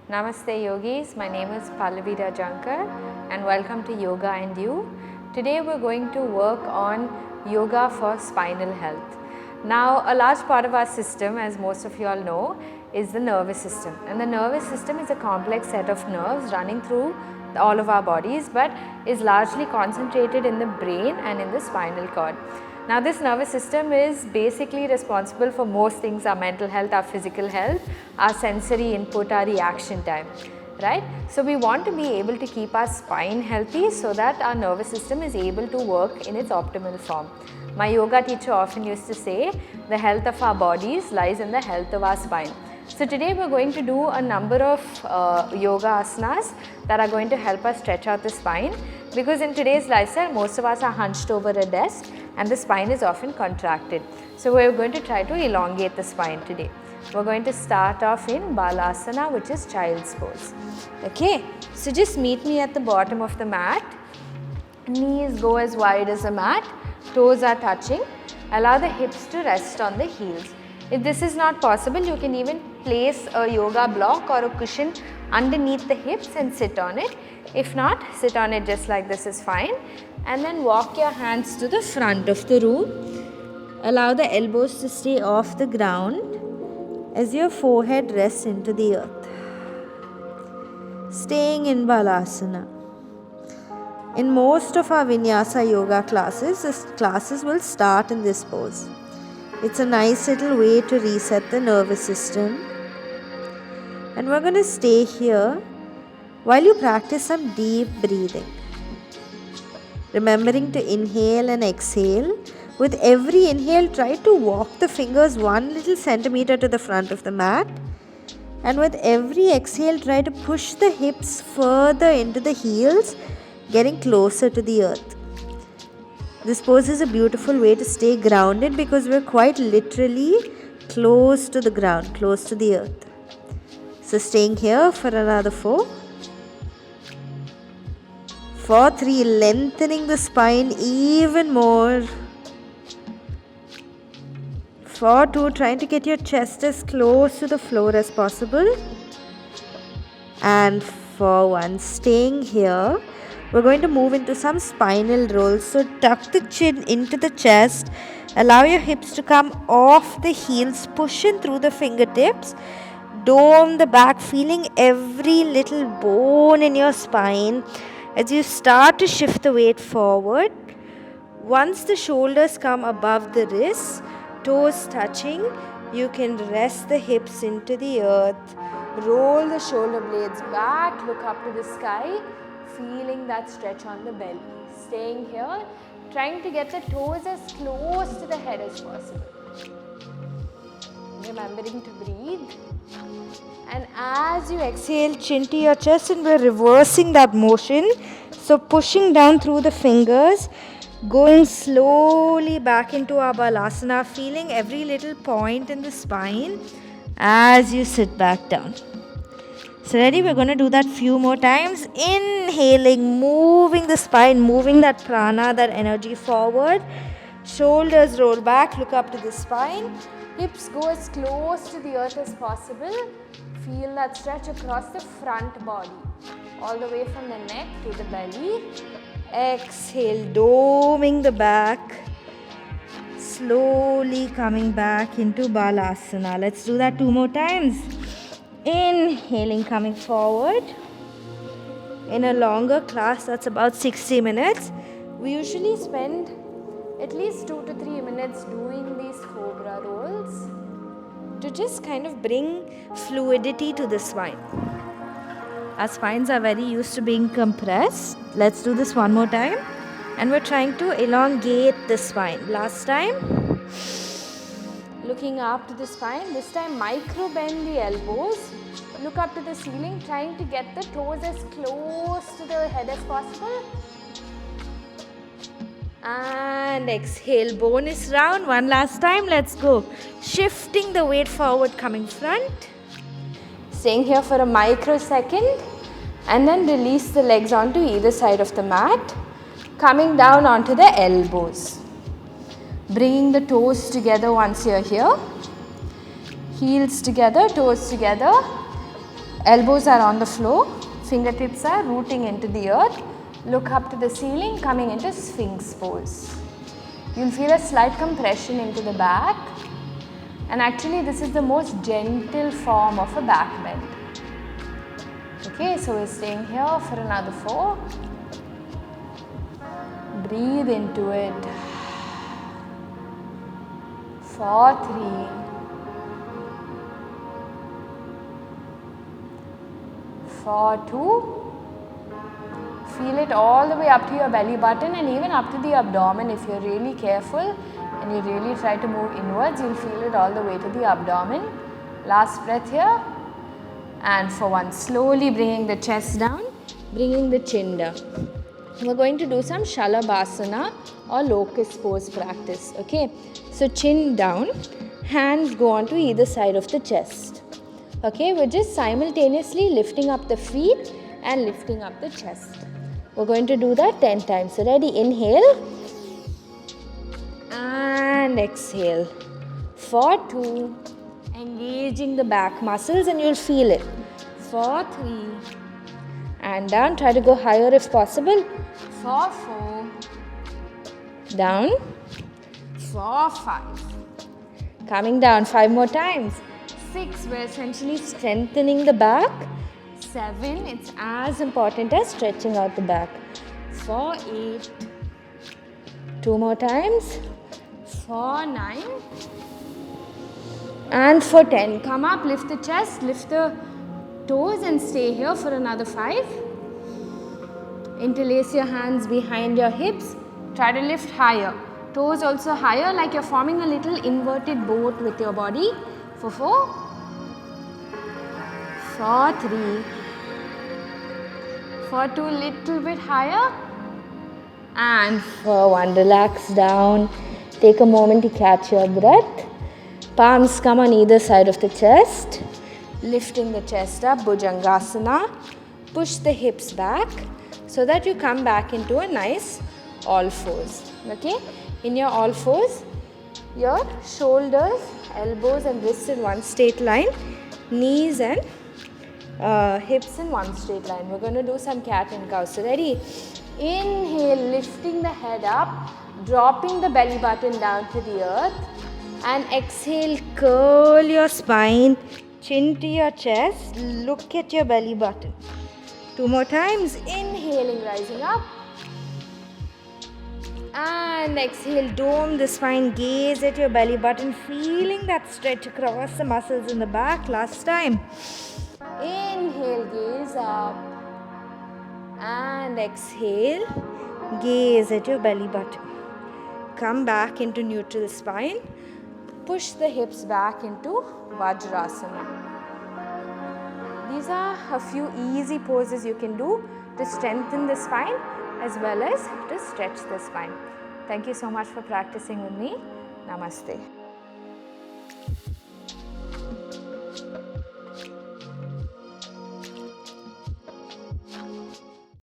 Namaste yogis, my name is Pallavi Rajankar and welcome to Yoga and You. Today we're going to work on yoga for spinal health. Now a large part of our system, as most of you all know, is the nervous system, and the nervous system is a complex set of nerves running through all of our bodies but is largely concentrated in the brain and in the spinal cord. Now this nervous system is basically responsible for most things: our mental health, our physical health, our sensory input, our reaction time, right? So we want to be able to keep our spine healthy so that our nervous system is able to work in its optimal form. My yoga teacher often used to say, the health of our bodies lies in the health of our spine. So today we are going to do a number of yoga asanas that are going to help us stretch out the spine, because in today's lifestyle most of us are hunched over a desk and the spine is often contracted. So we are going to try to elongate the spine today. We are going to start off in balasana, which is child's pose. Okay, so just meet me at the bottom of the mat. Knees go as wide as the mat, toes are touching. Allow the hips to rest on the heels. If this is not possible, you can even place a yoga block or a cushion underneath the hips and sit on it. If not, sit on it just like this is fine. And then walk your hands to the front of the room. Allow the elbows to stay off the ground as your forehead rests into the earth. Staying in balasana. In most of our vinyasa yoga classes, classes will start in this pose. It's a nice little way to reset the nervous system. And we're going to stay here while you practice some deep breathing. Remembering to inhale and exhale. With every inhale, try to walk the fingers 1 little centimeter to the front of the mat. And with every exhale, try to push the hips further into the heels, getting closer to the earth. This pose is a beautiful way to stay grounded because we're quite literally close to the ground, close to the earth. So staying here for another 4. For 3, lengthening the spine even more. For 2, trying to get your chest as close to the floor as possible. And for 1, staying here. We're going to move into some spinal rolls. So tuck the chin into the chest. Allow your hips to come off the heels. Push in through the fingertips. Dome the back, feeling every little bone in your spine as you start to shift the weight forward. Once the shoulders come above the wrists, toes touching, you can rest the hips into the earth. Roll the shoulder blades back, look up to the sky, feeling that stretch on the belly. Staying here, trying to get the toes as close to the head as possible. Remembering to breathe. And as you exhale, chin to your chest, and we're reversing that motion. So pushing down through the fingers, going slowly back into our balasana, feeling every little point in the spine as you sit back down. So ready? We're going to do that few more times. Inhaling, moving the spine, moving that prana, that energy forward. Shoulders roll back, look up to the spine. Hips go as close to the earth as possible. Feel that stretch across the front body, all the way from the neck to the belly. Exhale, doming the back. Slowly coming back into balasana. Let's do that 2 more times. Inhaling, coming forward. In a longer class, that's about 60 minutes. We usually spend at least 2 to 3 minutes doing these cobra rolls to just kind of bring fluidity to the spine. Our spines are very used to being compressed. Let's do this 1 more time. And we're trying to elongate the spine. Last time, looking up to the spine. This time, micro bend the elbows. Look up to the ceiling, trying to get the toes as close to the head as possible. And exhale, bonus round. 1 last time, let's go. Shifting the weight forward, coming front. Staying here for a microsecond. And then release the legs onto either side of the mat. Coming down onto the elbows. Bringing the toes together once you're here. Heels together, toes together. Elbows are on the floor, fingertips are rooting into the earth. Look up to the ceiling, coming into Sphinx pose. You'll feel a slight compression into the back, and actually this is the most gentle form of a back bend. Okay, so we're staying here for another 4. Breathe into it. For 3. For 2. Feel it all the way up to your belly button and even up to the abdomen. If you're really careful and you really try to move inwards, you'll feel it all the way to the abdomen. Last breath here. And for 1, slowly bringing the chest down, bringing the chin down. We're going to do some Shalabhasana or locust pose practice. Okay, so chin down, hands go on to either side of the chest. Okay, we're just simultaneously lifting up the feet and lifting up the chest. We're going to do that 10 times. So ready, inhale and exhale. For 2, engaging the back muscles and you'll feel it. For 3, and down, try to go higher if possible. For 4, down. For 5, coming down 5 more times. 6, we're essentially strengthening the back. 7, it's as important as stretching out the back. For 8, 2 more times. For 9, and for 10. Come up, lift the chest, lift the toes and stay here for another 5. Interlace your hands behind your hips. Try to lift higher. Toes also higher, like you're forming a little inverted boat with your body. For 4. For 3. For 2, little bit higher. And for 1, relax down. Take a moment to catch your breath. Palms come on either side of the chest. Lifting the chest up, Bhujangasana. Push the hips back so that you come back into a nice all fours. Okay? In your all fours, your shoulders, elbows and wrists in one straight line. Knees and hips in one straight line. We're going to do some cat and cow. So ready? Inhale, lifting the head up, dropping the belly button down to the earth. And exhale, curl your spine, chin to your chest, look at your belly button. 2 more times, inhaling, rising up. And exhale, dome the spine, gaze at your belly button, feeling that stretch across the muscles in the back. Last time. Inhale, gaze up. And exhale, gaze at your belly button. Come back into neutral spine. Push the hips back into Vajrasana. These are a few easy poses you can do to strengthen the spine as well as to stretch the spine. Thank you so much for practicing with me. Namaste.